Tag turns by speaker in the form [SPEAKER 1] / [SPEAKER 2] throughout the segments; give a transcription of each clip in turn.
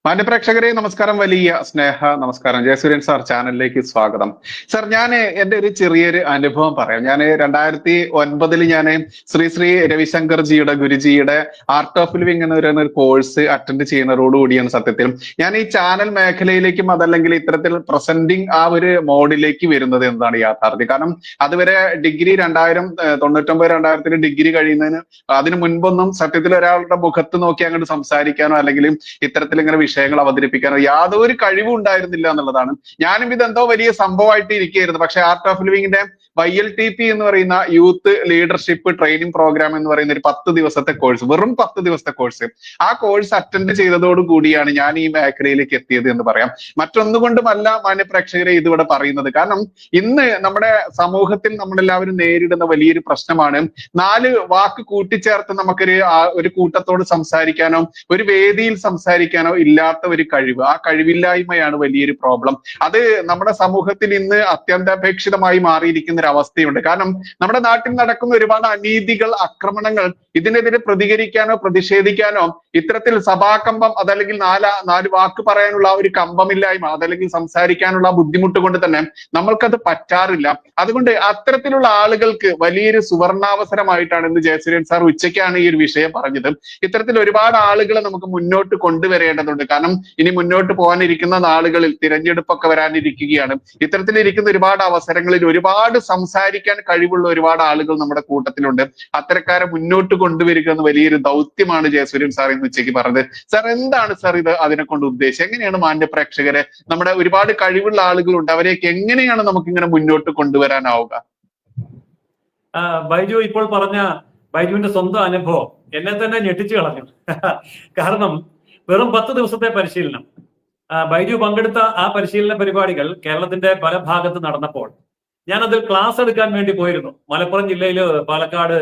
[SPEAKER 1] മാന്യപ്രേക്ഷകരെ നമസ്കാരം, വലിയ സ്നേഹ നമസ്കാരം. ജയസൂര്യൻ സാർ ചാനലിലേക്ക് സ്വാഗതം. സാർ, ഞാൻ എന്റെ ഒരു ചെറിയൊരു അനുഭവം പറയാം. ഞാൻ 2009 ഞാൻ ശ്രീ രവിശങ്കർജിയുടെ ഗുരുജിയുടെ ആർട്ട് ഓഫ് ലിവിംഗ് എന്ന് പറയുന്ന ഒരു കോഴ്സ് അറ്റൻഡ് ചെയ്യുന്നതോടുകൂടിയാണ് സത്യത്തിൽ ഞാൻ ഈ ചാനൽ മേഖലയിലേക്കും അതല്ലെങ്കിൽ ഇത്തരത്തിൽ പ്രസന്റിങ് ആ ഒരു മോഡിലേക്ക് വരുന്നത് എന്നതാണ് യാഥാർത്ഥ്യം. കാരണം അതുവരെ ഡിഗ്രി 1999-2000 ഡിഗ്രി കഴിയുന്നതിന് അതിനു മുൻപൊന്നും സത്യത്തിൽ ഒരാളുടെ മുഖത്ത് നോക്കി അങ്ങോട്ട് സംസാരിക്കാനോ അല്ലെങ്കിൽ ഇത്തരത്തിൽ ഇങ്ങനെ വിഷയങ്ങൾ അവതരിപ്പിക്കാനോ യാതൊരു കഴിവും ഉണ്ടായിരുന്നില്ല എന്നുള്ളതാണ്. ഞാനും ഇതെന്തോ വലിയ സംഭവമായിട്ട് ഇരിക്കുകയായിരുന്നു. പക്ഷെ ആർട്ട് ഓഫ് ലിവിങ്ങിന്റെ YLTP എന്ന് പറയുന്ന യൂത്ത് ലീഡർഷിപ്പ് ട്രെയിനിങ് പ്രോഗ്രാം എന്ന് പറയുന്ന ഒരു 10 ദിവസത്തെ കോഴ്സ്, വെറും 10 ദിവസത്തെ കോഴ്സ്, ആ കോഴ്സ് അറ്റൻഡ് ചെയ്തതോടു കൂടിയാണ് ഞാൻ ഈ മേഖലയിലേക്ക് എത്തിയത് എന്ന് പറയാം. മറ്റൊന്നുകൊണ്ടുമല്ല മാന്യപ്രേക്ഷകരെ ഇതിവിടെ പറയുന്നത്. കാരണം ഇന്ന് നമ്മുടെ സമൂഹത്തിൽ നമ്മളെല്ലാവരും നേരിടുന്ന വലിയൊരു പ്രശ്നമാണ് 4 വാക്ക് കൂട്ടിച്ചേർത്ത് ഒരു കൂട്ടത്തോട് സംസാരിക്കാനോ ഒരു വേദിയിൽ സംസാരിക്കാനോ ഇല്ലാത്ത ഒരു കഴിവ്. ആ കഴിവില്ലായ്മയാണ് വലിയൊരു പ്രോബ്ലം. അത് നമ്മുടെ സമൂഹത്തിൽ ഇന്ന് അത്യന്താപേക്ഷിതമായി മാറിയിരിക്കുന്ന ഒരു അവസ്ഥയുണ്ട്. കാരണം നമ്മുടെ നാട്ടിൽ നടക്കുന്ന ഒരുപാട് അനീതികൾ, ആക്രമണങ്ങൾ, ഇതിനെതിരെ പ്രതികരിക്കാനോ പ്രതിഷേധിക്കാനോ ഇത്തരത്തിൽ സഭാകമ്പം അതല്ലെങ്കിൽ നാല് വാക്ക് പറയാനുള്ള ഒരു കമ്പമില്ലായ്മ അതല്ലെങ്കിൽ സംസാരിക്കാനുള്ള ബുദ്ധിമുട്ട് കൊണ്ട് തന്നെ നമ്മൾക്കത് പറ്റാറില്ല. അതുകൊണ്ട് അത്തരത്തിലുള്ള ആളുകൾക്ക് വലിയൊരു സുവർണാവസരമായിട്ടാണ് ഇന്ന് ജയസൂര്യൻ സാർ ഉച്ചയ്ക്കാണ് ഈ ഒരു വിഷയം പറഞ്ഞത്. ഇത്തരത്തിൽ ഒരുപാട് ആളുകളെ നമുക്ക് മുന്നോട്ട് കൊണ്ടുവരേണ്ടതുണ്ട്. കാരണം ഇനി മുന്നോട്ട് പോകാനിരിക്കുന്ന നാളുകളിൽ തിരഞ്ഞെടുപ്പൊക്കെ വരാനിരിക്കുകയാണ്. ഇത്തരത്തിലിരിക്കുന്ന ഒരുപാട് അവസരങ്ങളിൽ ഒരുപാട് സംസാരിക്കാൻ കഴിവുള്ള ഒരുപാട് ആളുകൾ നമ്മുടെ കൂട്ടത്തിലുണ്ട്. അത്തരക്കാരെ മുന്നോട്ട് കൊണ്ടുവരിക എന്ന് വലിയൊരു ദൗത്യമാണ് ജയസൂര്യൻ സാർ ഇന്ന് ഉച്ചയ്ക്ക് പറഞ്ഞത്. സാർ, എന്താണ് സാർ ഇത് അതിനെ കൊണ്ട് ഉദ്ദേശിച്ചത്? എങ്ങനെയാണ് മാന്യ പ്രേക്ഷകരെ, നമ്മുടെ ഒരുപാട് കഴിവുള്ള ആളുകളുണ്ട്, അവരെയൊക്കെ എങ്ങനെയാണ് നമുക്ക് ഇങ്ങനെ മുന്നോട്ട് കൊണ്ടുവരാനാവുക?
[SPEAKER 2] ബൈജു ഇപ്പോൾ പറഞ്ഞ ബൈജുവിന്റെ സ്വന്തം അനുഭവം എന്നെ തന്നെ ഞെട്ടിച്ചു കളഞ്ഞു. കാരണം വെറും 10 ദിവസത്തെ പരിശീലനം, ബൈജു പങ്കെടുത്ത ആ പരിശീലന പരിപാടികൾ കേരളത്തിന്റെ പല ഭാഗത്ത് നടന്നപ്പോൾ ഞാനതിൽ ക്ലാസ് എടുക്കാൻ വേണ്ടി പോയിരുന്നു. മലപ്പുറം ജില്ലയില്, പാലക്കാട്,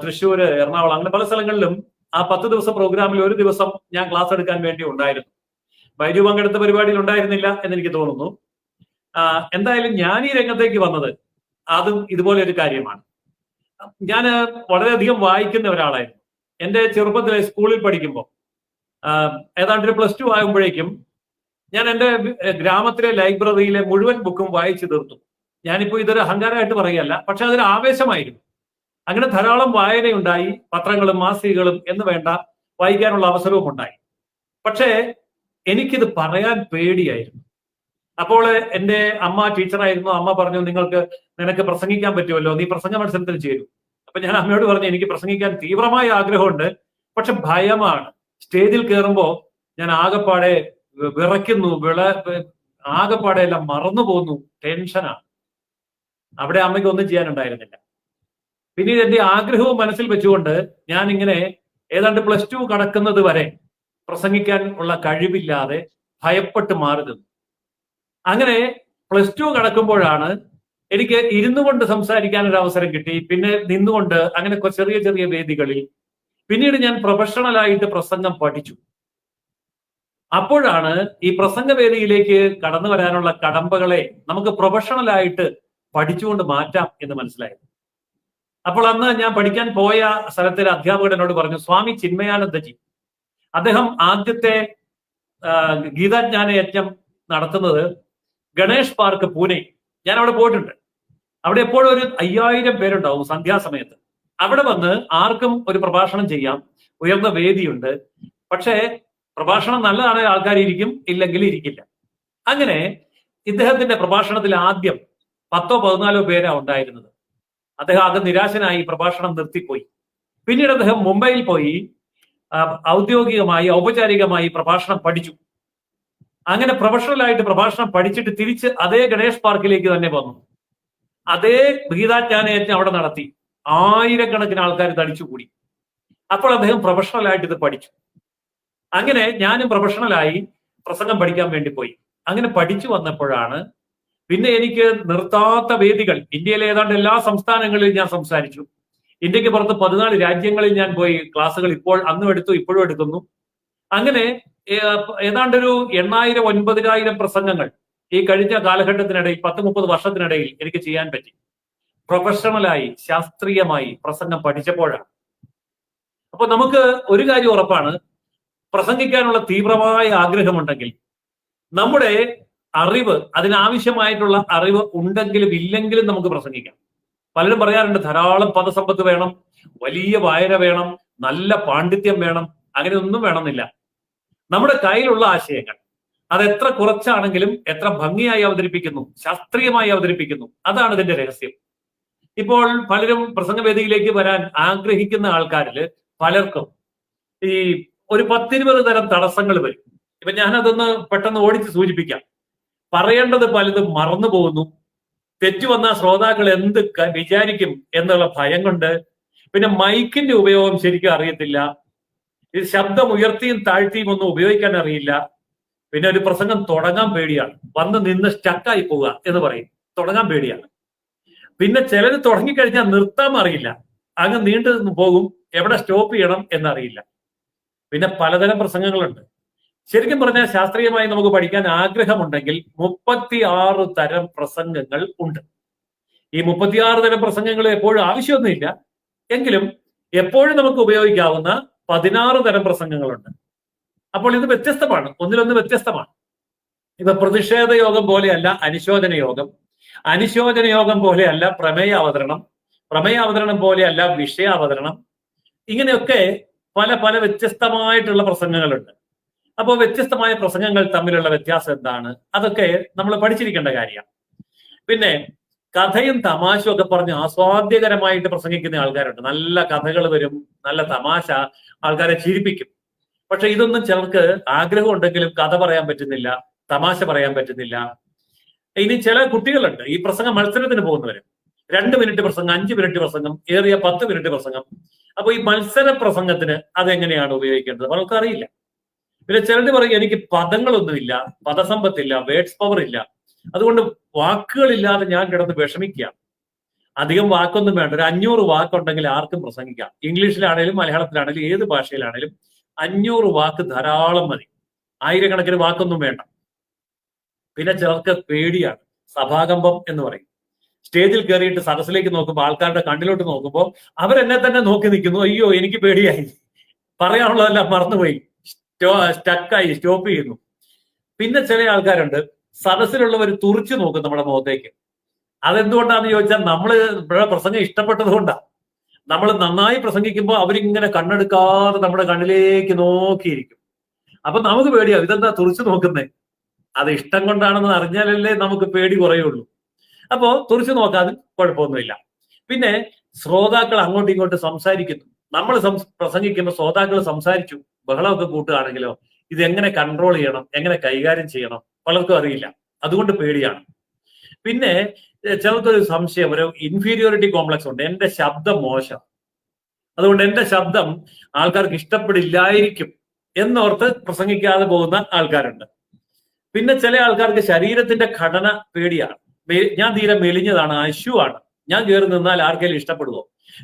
[SPEAKER 2] തൃശ്ശൂര്, എറണാകുളം, അങ്ങനെ പല സ്ഥലങ്ങളിലും ആ 10 ദിവസം പ്രോഗ്രാമിൽ ഒരു ദിവസം ഞാൻ ക്ലാസ് എടുക്കാൻ വേണ്ടി ഉണ്ടായിരുന്നു. ബൈജു പങ്കെടുത്ത പരിപാടിയിൽ ഉണ്ടായിരുന്നില്ല എന്ന് എനിക്ക് തോന്നുന്നു. എന്തായാലും ഞാൻ ഈ രംഗത്തേക്ക് വന്നത് അതും ഇതുപോലെ ഒരു കാര്യമാണ്. ഞാൻ വളരെയധികം വായിക്കുന്ന ഒരാളായിരുന്നു. എൻ്റെ ചെറുപ്പത്തിലെ സ്കൂളിൽ പഠിക്കുമ്പോൾ ഏതാണ്ട് ഒരു +2 ആകുമ്പോഴേക്കും ഞാൻ എൻ്റെ ഗ്രാമത്തിലെ ലൈബ്രറിയിലെ മുഴുവൻ ബുക്കും വായിച്ചു തീർത്തു. ഞാനിപ്പോ ഇതൊരു അഹങ്കാരമായിട്ട് പറയുകയല്ല, പക്ഷെ അതൊരു ആവേശമായിരുന്നു. അങ്ങനെ ധാരാളം വായനയുണ്ടായി. പത്രങ്ങളും മാസികകളും എന്ന് വേണ്ട വായിക്കാനുള്ള അവസരവും ഉണ്ടായി. പക്ഷേ എനിക്കിത് പറയാൻ പേടിയായിരുന്നു. അപ്പോൾ എൻ്റെ അമ്മ ടീച്ചറായിരുന്നു. അമ്മ പറഞ്ഞു, നിനക്ക് പ്രസംഗിക്കാൻ പറ്റുമല്ലോ, നീ പ്രസംഗ മത്സരത്തിൽ ചേരും. അപ്പൊ ഞാൻ അമ്മയോട് പറഞ്ഞു, എനിക്ക് പ്രസംഗിക്കാൻ തീവ്രമായ ആഗ്രഹമുണ്ട്, പക്ഷെ ഭയമാണ്. സ്റ്റേജിൽ കയറുമ്പോ ഞാൻ ആകെപ്പാടെ വിറയ്ക്കുന്നു, ആകെപ്പാടെ എല്ലാം മറന്നു പോകുന്നു, ടെൻഷനാണ്. അവിടെ അമ്മയ്ക്ക് ഒന്നും ചെയ്യാനുണ്ടായിരുന്നില്ല. പിന്നീട് എന്റെ ആഗ്രഹവും മനസ്സിൽ വെച്ചുകൊണ്ട് ഞാൻ ഇങ്ങനെ ഏതാണ്ട് +2 കടക്കുന്നത് വരെ പ്രസംഗിക്കാൻ ഉള്ള കഴിവില്ലാതെ ഭയപ്പെട്ട് മാറി നിന്നു. അങ്ങനെ +2 കടക്കുമ്പോഴാണ് എനിക്ക് ഇരുന്നു കൊണ്ട് സംസാരിക്കാൻ ഒരു അവസരം കിട്ടി. പിന്നെ നിന്നുകൊണ്ട് അങ്ങനെ ചെറിയ ചെറിയ വേദികളിൽ. പിന്നീട് ഞാൻ പ്രൊഫഷണലായിട്ട് പ്രസംഗം പഠിച്ചു. അപ്പോഴാണ് ഈ പ്രസംഗ വേദിയിലേക്ക് കടന്നു വരാനുള്ള കടമ്പകളെ നമുക്ക് പ്രൊഫഷണലായിട്ട് പഠിച്ചുകൊണ്ട് മാറ്റാം എന്ന് മനസ്സിലായത്. അപ്പോൾ അന്ന് ഞാൻ പഠിക്കാൻ പോയ സ്ഥലത്തിലെ അധ്യാപകൻ എന്നോട് പറഞ്ഞു, സ്വാമി ചിന്മയാനന്ദജി, അദ്ദേഹം ആദ്യത്തെ ഗീതാജ്ഞാന യജ്ഞം നടത്തുന്നത് ഗണേഷ് പാർക്ക്, പൂനെ. ഞാൻ അവിടെ പോയിട്ടുണ്ട്. അവിടെ എപ്പോഴും ഒരു 5000 പേരുണ്ടാവും സന്ധ്യാസമയത്ത്. അവിടെ വന്ന് ആർക്കും ഒരു പ്രഭാഷണം ചെയ്യാം, ഉയർന്ന വേദിയുണ്ട്. പക്ഷേ പ്രഭാഷണം നല്ലതാണെങ്കിൽ ആൾക്കാർ ഇരിക്കും, ഇല്ലെങ്കിൽ ഇരിക്കില്ല. അങ്ങനെ ഇദ്ദേഹത്തിന്റെ പ്രഭാഷണത്തിൽ ആദ്യം 10-14 പേരാ ഉണ്ടായിരുന്നത്. അദ്ദേഹം ആകെ നിരാശനായി പ്രഭാഷണം നിർത്തിപ്പോയി. പിന്നീട് അദ്ദേഹം മുംബൈയിൽ പോയി ഔപചാരികമായി പ്രഭാഷണം പഠിച്ചു. അങ്ങനെ പ്രൊഫഷണലായിട്ട് പ്രഭാഷണം പഠിച്ചിട്ട് തിരിച്ച് അതേ ഗണേഷ് പാർക്കിലേക്ക് തന്നെ വന്നു. അതേ ഗീതാജ്ഞാനയജ്ഞം അവിടെ നടത്തി. 1000കണക്കിന് ആൾക്കാർ തടിച്ചുകൂടി. അപ്പോൾ അദ്ദേഹം പ്രൊഫഷണലായിട്ട് ഇത് പഠിച്ചു. അങ്ങനെ ഞാനും പ്രൊഫഷണലായി പ്രസംഗം പഠിക്കാൻ വേണ്ടി പോയി. അങ്ങനെ പഠിച്ചു വന്നപ്പോഴാണ് പിന്നെ എനിക്ക് നിർത്താത്ത വേദികൾ, ഇന്ത്യയിലെ ഏതാണ്ട് എല്ലാ സംസ്ഥാനങ്ങളിലും ഞാൻ സംസാരിച്ചു. ഇന്ത്യക്ക് പുറത്ത് 14 രാജ്യങ്ങളിൽ ഞാൻ പോയി ക്ലാസ്സുകൾ അന്നും എടുത്തു, ഇപ്പോഴും എടുക്കുന്നു. അങ്ങനെ ഏതാണ്ടൊരു 8000-9000 പ്രസംഗങ്ങൾ ഈ കഴിഞ്ഞ കാലഘട്ടത്തിനിടയിൽ 10-30 വർഷത്തിനിടയിൽ എനിക്ക് ചെയ്യാൻ പറ്റി. പ്രൊഫഷണലായി ശാസ്ത്രീയമായി പ്രസംഗം പഠിച്ചപ്പോഴാണ്. അപ്പൊ നമുക്ക് ഒരു കാര്യം ഉറപ്പാണ്, പ്രസംഗിക്കാനുള്ള തീവ്രമായ ആഗ്രഹമുണ്ടെങ്കിൽ, നമ്മുടെ അറിവ്, അതിനാവശ്യമായിട്ടുള്ള അറിവ് ഉണ്ടെങ്കിലും ഇല്ലെങ്കിലും നമുക്ക് പ്രസംഗിക്കാം. പലരും പറയാറുണ്ട് ധാരാളം പദസമ്പത്ത് വേണം, വലിയ വായന വേണം, നല്ല പാണ്ഡിത്യം വേണം. അങ്ങനെ ഒന്നും വേണമെന്നില്ല. നമ്മുടെ കയ്യിലുള്ള ആശയങ്ങൾ അത് എത്ര കുറച്ചാണെങ്കിലും എത്ര ഭംഗിയായി അവതരിപ്പിക്കുന്നു, ശാസ്ത്രീയമായി അവതരിപ്പിക്കുന്നു, അതാണ് ഇതിന്റെ രഹസ്യം. ഇപ്പോൾ പലരും പ്രസംഗവേദിയിലേക്ക് വരാൻ ആഗ്രഹിക്കുന്ന ആൾക്കാരിൽ പലർക്കും ഈ ഒരു 10-20 തരം തടസ്സങ്ങൾ വരും. ഇപ്പൊ ഞാനതൊന്ന് പെട്ടെന്ന് ഓടിച്ച് സൂചിപ്പിക്കാം. പറയേണ്ടത് പലതും മറന്നു പോകുന്നു. തെറ്റു വന്ന ശ്രോതാക്കൾ എന്ത് വിചാരിക്കും എന്നുള്ള ഭയം കൊണ്ട്. പിന്നെ മൈക്കിന്റെ ഉപയോഗം ശരിക്കും അറിയത്തില്ല. ഇത് ശബ്ദം ഉയർത്തിയും താഴ്ത്തിയും ഒന്നും ഉപയോഗിക്കാൻ അറിയില്ല. പിന്നെ ഒരു പ്രസംഗം തുടങ്ങാൻ പേടിയാണ്. വന്ന് നിന്ന് സ്റ്റക്കായി പോവുക എന്ന് പറയും. തുടങ്ങാൻ പേടിയാണ്. പിന്നെ ചിലര് തുടങ്ങിക്കഴിഞ്ഞാൽ നിർത്താൻ അറിയില്ല. അങ്ങ് നീണ്ടു പോകും. എവിടെ സ്റ്റോപ്പ് ചെയ്യണം എന്നറിയില്ല. പിന്നെ പലതരം പ്രസംഗങ്ങളുണ്ട്. ശരിക്കും പറഞ്ഞാൽ ശാസ്ത്രീയമായി നമുക്ക് പഠിക്കാൻ ആഗ്രഹമുണ്ടെങ്കിൽ 36 തരം പ്രസംഗങ്ങൾ ഉണ്ട്. ഈ 36 തരം പ്രസംഗങ്ങൾ എപ്പോഴും ആവശ്യമൊന്നുമില്ല. എങ്കിലും എപ്പോഴും നമുക്ക് ഉപയോഗിക്കാവുന്ന 16 തരം പ്രസംഗങ്ങളുണ്ട്. അപ്പോൾ ഇത് വ്യത്യസ്തമാണ്, ഒന്നിലൊന്ന് വ്യത്യസ്തമാണ്. ഇപ്പൊ പ്രതിഷേധ യോഗം പോലെയല്ല അനുശോചന യോഗം, അനുശോചന യോഗം പോലെയല്ല പ്രമേയ അവതരണം, പ്രമേയ അവതരണം പോലെയല്ല വിഷയാവതരണം. ഇങ്ങനെയൊക്കെ പല പല വ്യത്യസ്തമായിട്ടുള്ള പ്രസംഗങ്ങളുണ്ട്. അപ്പോൾ വ്യത്യസ്തമായ പ്രസംഗങ്ങൾ തമ്മിലുള്ള വ്യത്യാസം എന്താണ്, അതൊക്കെ നമ്മൾ പഠിച്ചിരിക്കേണ്ട കാര്യമാണ്. പിന്നെ കഥയും തമാശയും ഒക്കെ പറഞ്ഞ് ആസ്വാദ്യകരമായിട്ട് പ്രസംഗിക്കുന്ന ആൾക്കാരുണ്ട്. നല്ല കഥകൾ വരും, നല്ല തമാശ, ആൾക്കാരെ ചിരിപ്പിക്കും. പക്ഷെ ഇതൊന്നും ചിലർക്ക് ആഗ്രഹം ഉണ്ടെങ്കിലും കഥ പറയാൻ പറ്റുന്നില്ല, തമാശ പറയാൻ പറ്റുന്നില്ല. ഇനി ചില കുട്ടികളുണ്ട് ഈ പ്രസംഗ മത്സരത്തിന് പോകുന്നവര്. 2 മിനിറ്റ് പ്രസംഗം, 5 മിനിറ്റ് പ്രസംഗം, ഏറിയ 10 മിനിറ്റ് പ്രസംഗം. അപ്പൊ ഈ മത്സര പ്രസംഗത്തിന് അതെങ്ങനെയാണ് ഉപയോഗിക്കേണ്ടത് അവർക്ക് അറിയില്ല. പിന്നെ ചിലര് പറയും എനിക്ക് പദങ്ങളൊന്നുമില്ല, പദസമ്പത്തില്ല, വേർഡ്സ് പവർ ഇല്ല, അതുകൊണ്ട് വാക്കുകളില്ലാതെ ഞാൻ കിടന്ന് വിഷമിക്കുക. അധികം വാക്കൊന്നും വേണ്ട, ഒരു 500 വാക്കുണ്ടെങ്കിൽ ആർക്കും പ്രസംഗിക്കാം. ഇംഗ്ലീഷിലാണേലും മലയാളത്തിലാണേലും ഏത് ഭാഷയിലാണേലും 500 വാക്ക് ധാരാളം മതി. 1000കണക്കിന് വാക്കൊന്നും വേണ്ട. പിന്നെ ചിലർക്ക് പേടിയാണ്, സഭാകമ്പം എന്ന് പറയും. സ്റ്റേജിൽ കയറിയിട്ട് സദസ്സിലേക്ക് നോക്കുമ്പോൾ, ആൾക്കാരുടെ കണ്ണിലോട്ട് നോക്കുമ്പോൾ അവരെന്നെ തന്നെ നോക്കി നിൽക്കുന്നു. അയ്യോ എനിക്ക് പേടിയായി, പറയാനുള്ളതെല്ലാം മറന്നുപോയി, സ്റ്റക്കായി, സ്റ്റോപ്പ് ചെയ്യുന്നു. പിന്നെ ചില ആൾക്കാരുണ്ട് സദസ്സിലുള്ളവർ തുറിച്ചു നോക്കും നമ്മുടെ മുഖത്തേക്ക്. അതെന്തുകൊണ്ടാന്ന് ചോദിച്ചാൽ നമ്മള് ഇവിടെ പ്രസംഗം ഇഷ്ടപ്പെട്ടത് കൊണ്ടാണ്. നമ്മൾ നന്നായി പ്രസംഗിക്കുമ്പോൾ അവരിങ്ങനെ കണ്ണെടുക്കാതെ നമ്മുടെ കണ്ണിലേക്ക് നോക്കിയിരിക്കും. അപ്പൊ നമുക്ക് പേടിയാവും, ഇതെന്താ തുറിച്ചു നോക്കുന്നേ? അത് ഇഷ്ടം കൊണ്ടാണെന്ന് അറിഞ്ഞാലല്ലേ നമുക്ക് പേടി കുറയുള്ളൂ. അപ്പോ തുറിച്ചു നോക്കാതെ കുഴപ്പമൊന്നുമില്ല. പിന്നെ ശ്രോതാക്കൾ അങ്ങോട്ടും ഇങ്ങോട്ടും സംസാരിക്കുന്നു. നമ്മൾ പ്രസംഗിക്കുമ്പോൾ ശ്രോതാക്കൾ സംസാരിച്ചു ബഹളമൊക്കെ കൂട്ടുകയാണെങ്കിലോ ഇത് എങ്ങനെ കൺട്രോൾ ചെയ്യണം, എങ്ങനെ കൈകാര്യം ചെയ്യണം പലർക്കും അറിയില്ല. അതുകൊണ്ട് പേടിയാണ്. പിന്നെ ചിലർക്കൊരു സംശയം, ഒരു ഇൻഫീരിയോറിറ്റി കോംപ്ലക്സ് ഉണ്ട്. എന്റെ ശബ്ദം മോശം, അതുകൊണ്ട് എന്റെ ശബ്ദം ആൾക്കാർക്ക് ഇഷ്ടപ്പെടില്ലായിരിക്കും എന്നോർത്ത് പ്രസംഗിക്കാതെ പോകുന്ന ആൾക്കാരുണ്ട്. പിന്നെ ചില ആൾക്കാർക്ക് ശരീരത്തിന്റെ ഘടന പേടിയാണ്. ഞാൻ തീരെ മെലിഞ്ഞതാണ്, അശുവാണ്, ഞാൻ കയറി നിന്നാൽ ആർക്കെങ്കിലും ഇഷ്ടപ്പെടുവോ?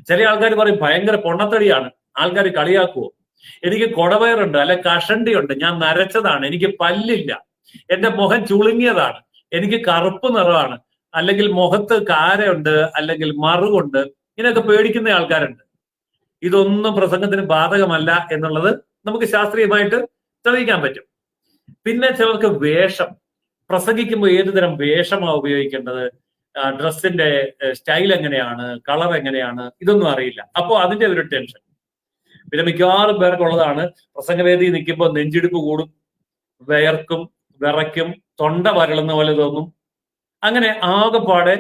[SPEAKER 2] ചില ആൾക്കാർ പറയും ഭയങ്കര പൊണ്ണത്തടിയാണ്, ആൾക്കാർ കളിയാക്കുവോ? എനിക്ക് കൊടവയറുണ്ട്, അല്ലെ കഷണ്ടിയുണ്ട്, ഞാൻ നരച്ചതാണ്, എനിക്ക് പല്ലില്ല, എന്റെ മുഖം ചുളുങ്ങിയതാണ്, എനിക്ക് കറുപ്പ് നിറമാണ്, അല്ലെങ്കിൽ മുഖത്ത് കാരയുണ്ട്, അല്ലെങ്കിൽ മറുകൊണ്ട്, ഇങ്ങനെയൊക്കെ പേടിക്കുന്ന ആൾക്കാരുണ്ട്. ഇതൊന്നും പ്രസംഗത്തിന് ബാധകമല്ല എന്നുള്ളത് നമുക്ക് ശാസ്ത്രീയമായിട്ട് തെളിയിക്കാൻ പറ്റും. പിന്നെ ചിലർക്ക് വേഷം, പ്രസംഗിക്കുമ്പോൾ ഏതു തരം വേഷമാണ് ഉപയോഗിക്കേണ്ടത്, ഡ്രസ്സിന്റെ സ്റ്റൈൽ എങ്ങനെയാണ്, കളർ എങ്ങനെയാണ്, ഇതൊന്നും അറിയില്ല. അപ്പോൾ അതിന്റെ ഒരു ടെൻഷൻ. പിന്നെ മിക്കവാറും പേർക്കുള്ളതാണ് പ്രസംഗവേദി നിൽക്കുമ്പോൾ നെഞ്ചിടിപ്പ് കൂടും, വിയർക്കും, വിറയ്ക്കും, തൊണ്ട വരളുന്ന പോലെ തോന്നും. അങ്ങനെ ആകെപ്പാടെ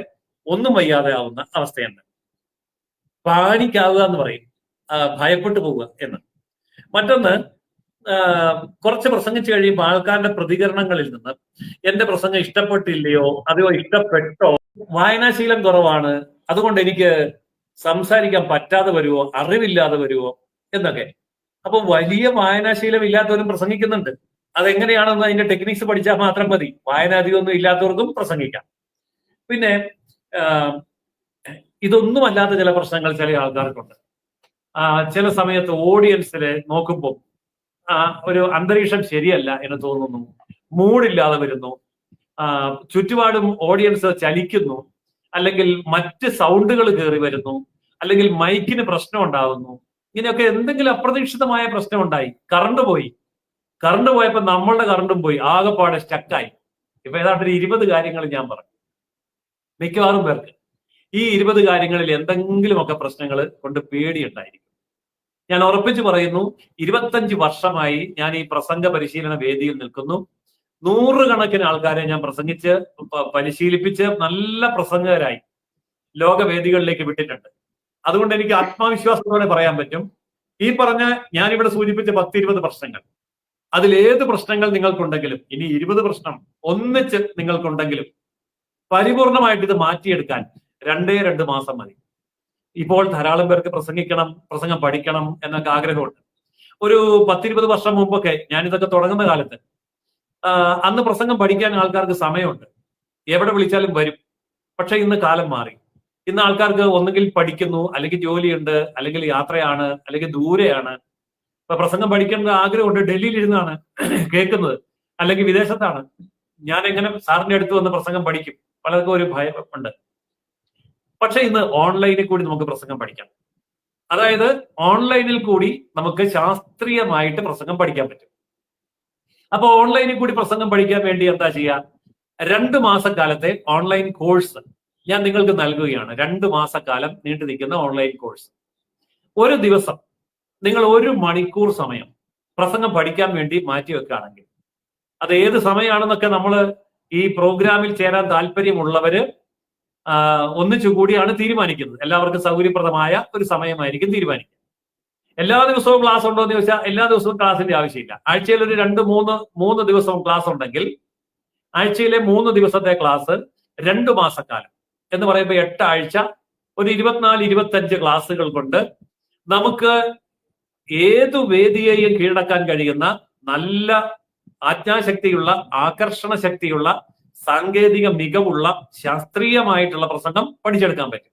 [SPEAKER 2] ഒന്നും വയ്യാതെ ആവുന്ന അവസ്ഥയുണ്ട്. പാനിക്കാവുക എന്ന് പറയും, ഭയപ്പെട്ടു പോവുക എന്ന്. മറ്റൊന്ന്, കുറച്ച് പ്രസംഗിച്ചു കഴിയുമ്പോൾ ആൾക്കാരുടെ പ്രതികരണങ്ങളിൽ നിന്ന് എന്റെ പ്രസംഗം ഇഷ്ടപ്പെട്ടില്ലയോ, അതെയോ ഇഷ്ടപ്പെട്ടോ, വായനാശീലം കുറവാണ്, അതുകൊണ്ട് എനിക്ക് സംസാരിക്കാൻ പറ്റാതെ വരുമോ, അറിവില്ലാതെ വരുമോ എന്നൊക്കെ. അപ്പൊ വലിയ വായനാശീലം ഇല്ലാത്തവരും പ്രസംഗിക്കുന്നുണ്ട്. അതെങ്ങനെയാണെന്ന് അതിന്റെ ടെക്നിക്സ് പഠിച്ചാൽ മാത്രം മതി. വായന അധികമൊന്നും ഇല്ലാത്തവർക്കും പ്രസംഗിക്കാം. പിന്നെ ഇതൊന്നുമല്ലാത്ത ചില പ്രശ്നങ്ങൾ ചില ആൾക്കാർക്കുണ്ട്. ചില സമയത്ത് ഓഡിയൻസില് നോക്കുമ്പോൾ ഒരു അന്തരീക്ഷം ശരിയല്ല എന്ന് തോന്നുന്നു, മൂഡില്ലാതെ വരുന്നു, ചുറ്റുപാടും ഓഡിയൻസ് ചലിക്കുന്നു, അല്ലെങ്കിൽ മറ്റ് സൗണ്ടുകൾ കയറി വരുന്നു, അല്ലെങ്കിൽ മൈക്കിന് പ്രശ്നം ഉണ്ടാകുന്നു. ഇങ്ങനെയൊക്കെ എന്തെങ്കിലും അപ്രതീക്ഷിതമായ പ്രശ്നം ഉണ്ടായി, കറണ്ട് പോയി, കറണ്ട് പോയപ്പോൾ നമ്മളുടെ കറണ്ടും പോയി, ആകെപ്പാടെ സ്റ്റക്കായി. ഇപ്പൊ ഏതാണ്ട് ഒരു 20 കാര്യങ്ങൾ ഞാൻ പറഞ്ഞു. മിക്കവാറും പേർക്ക് ഈ 20 കാര്യങ്ങളിൽ എന്തെങ്കിലുമൊക്കെ പ്രശ്നങ്ങൾ കൊണ്ട് പേടിയുണ്ടായിരിക്കും. ഞാൻ ഉറപ്പിച്ചു പറയുന്നു, 25 വർഷമായി ഞാൻ ഈ പ്രസംഗ പരിശീലന വേദിയിൽ നിൽക്കുന്നു. 100 കണക്കിന് ആൾക്കാരെ ഞാൻ പ്രസംഗിച്ച് പരിശീലിപ്പിച്ച് നല്ല പ്രസംഗകരായി ലോകവേദികളിലേക്ക് വിട്ടിട്ടുണ്ട്. അതുകൊണ്ട് എനിക്ക് ആത്മവിശ്വാസത്തോടെ പറയാൻ പറ്റും, ഈ പറഞ്ഞ ഞാനിവിടെ സൂചിപ്പിച്ച 10-20 പ്രശ്നങ്ങൾ, അതിലേത് പ്രശ്നങ്ങൾ നിങ്ങൾക്കുണ്ടെങ്കിലും, ഇനി 20 പ്രശ്നം ഒന്നിച്ച് നിങ്ങൾക്കുണ്ടെങ്കിലും പരിപൂർണമായിട്ട് ഇത് മാറ്റിയെടുക്കാൻ 2 മാസം മതി. ഇപ്പോൾ ധാരാളം പേർക്ക് പ്രസംഗം പഠിക്കണം എന്നൊക്കെ ആഗ്രഹമുണ്ട്. ഒരു 10-20 വർഷം മുമ്പൊക്കെ ഞാനിതൊക്കെ തുടങ്ങുന്ന കാലത്ത് അന്ന് പ്രസംഗം പഠിക്കാൻ ആൾക്കാർക്ക് സമയമുണ്ട്, എവിടെ വിളിച്ചാലും വരും. പക്ഷെ ഇന്ന് കാലം മാറി. ഇന്ന് ആൾക്കാർക്ക് ഒന്നുകിൽ പഠിക്കുന്നു, അല്ലെങ്കിൽ ജോലിയുണ്ട്, അല്ലെങ്കിൽ യാത്രയാണ്, അല്ലെങ്കിൽ ദൂരെയാണ്. ഇപ്പൊ പ്രസംഗം പഠിക്കേണ്ട ആഗ്രഹമുണ്ട്, ഡൽഹിയിൽ ഇരുന്നാണ് കേൾക്കുന്നത്, അല്ലെങ്കിൽ വിദേശത്താണ്. ഞാൻ എങ്ങനെ സാറിന്റെ അടുത്ത് വന്ന് പ്രസംഗം പഠിക്കും? പലർക്കും ഒരു ഭയം ഉണ്ട്. പക്ഷെ ഇന്ന് ഓൺലൈനിൽ കൂടി നമുക്ക് പ്രസംഗം പഠിക്കാം. അതായത് ഓൺലൈനിൽ കൂടി നമുക്ക് ശാസ്ത്രീയമായിട്ട് പ്രസംഗം പഠിക്കാൻ പറ്റും. അപ്പൊ ഓൺലൈനിൽ കൂടി പ്രസംഗം പഠിക്കാൻ വേണ്ടി എന്താ ചെയ്യുക? 2 മാസക്കാലത്തെ ഓൺലൈൻ കോഴ്സ് ഞാൻ നിങ്ങൾക്ക് നൽകുകയാണ്. 2 മാസക്കാലം നീണ്ടു നിൽക്കുന്ന ഓൺലൈൻ കോഴ്സ്. ഒരു ദിവസം നിങ്ങൾ 1 മണിക്കൂർ സമയം പ്രസംഗം പഠിക്കാൻ വേണ്ടി മാറ്റിവെക്കുകയാണെങ്കിൽ, അത് ഏത് സമയമാണെന്നൊക്കെ നമ്മൾ ഈ പ്രോഗ്രാമിൽ ചേരാൻ താല്പര്യമുള്ളവര് ഒന്നിച്ചുകൂടിയാണ് തീരുമാനിക്കുന്നത്. എല്ലാവർക്കും സൗകര്യപ്രദമായ ഒരു സമയമായിരിക്കും തീരുമാനിക്കുക. എല്ലാ ദിവസവും ക്ലാസ് ഉണ്ടോ എന്ന് ചോദിച്ചാൽ എല്ലാ ദിവസവും ക്ലാസിന്റെ ആവശ്യമില്ല. ആഴ്ചയിൽ ഒരു 2-3 ദിവസവും ക്ലാസ് ഉണ്ടെങ്കിൽ ആഴ്ചയിലെ 3 ദിവസത്തെ ക്ലാസ് 2 മാസക്കാലം എന്ന് പറയുമ്പോൾ 8 ആഴ്ച, ഒരു 24-25 ക്ലാസ്സുകൾ കൊണ്ട് നമുക്ക് ഏതു വേദിയെയും കീഴടക്കാൻ കഴിയുന്ന നല്ല ആജ്ഞാശക്തിയുള്ള, ആകർഷണ ശക്തിയുള്ള, സാങ്കേതിക മികവുള്ള, ശാസ്ത്രീയമായിട്ടുള്ള പ്രസംഗം പഠിച്ചെടുക്കാൻ പറ്റും.